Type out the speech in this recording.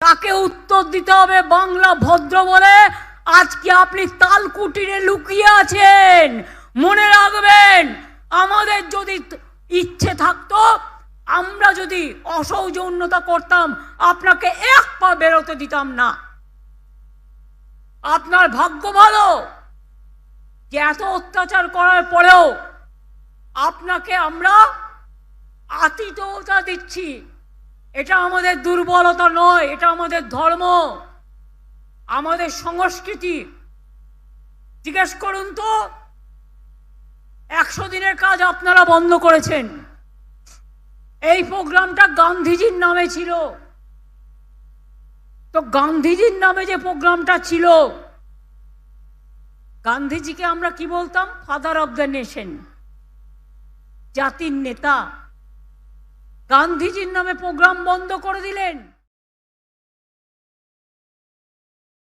তাকে উত্তর দিতে হবে বাংলা ভদ্র বলে। আজকে আপনি তালকুটিরে লুকিয়ে আছেন। মনে রাখবেন, আমাদের যদি ইচ্ছে থাকতো, আমরা যদি অসৌজন্যতা করতাম, আপনাকে এক পা বেরোতে দিতাম না। আপনার ভাগ্য ভালো যে এত অত্যাচার করার পরেও আপনাকে আমরা আতিথ্যতা দিচ্ছি। এটা আমাদের দুর্বলতা নয়, এটা আমাদের ধর্ম, আমাদের সংস্কৃতি। জিজ্ঞেস করুন তো, 100 দিনের কাজ আপনারা বন্ধ করেছেন। এই প্রোগ্রামটা গান্ধীজির নামে ছিল। তো গান্ধীজির নামে যে প্রোগ্রামটা ছিল, গান্ধীজিকে আমরা কি বলতাম? ফাদার অব দ্য নেশন, জাতির নেতা। গান্ধীজির নামে প্রোগ্রাম বন্ধ করে দিলেন।